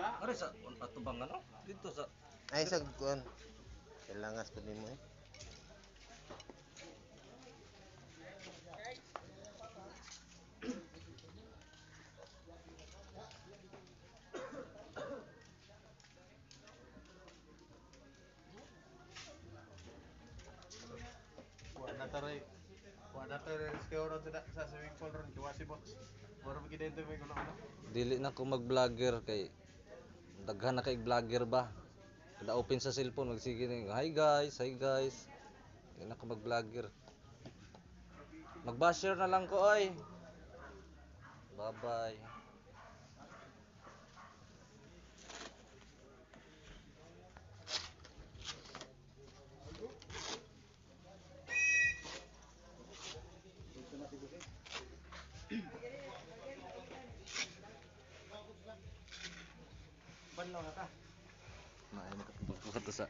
Ari sa atubang ano? Dito sa Ay sa kuan. Kailangan sa nimo eh. Wala tayo rescue ron sa swimming pool ron kiwasi box. Moro magidento may kuno ano. dili na ko mag-vlogger kay daghan na kay vlogger ba. Kada open sa cellphone magsige na, hi guys, hi guys. Dili na ko mag-vlogger. Mag-basher na lang ko oy. Bye-bye. Banlaw na ta. Maay na katubang ko sa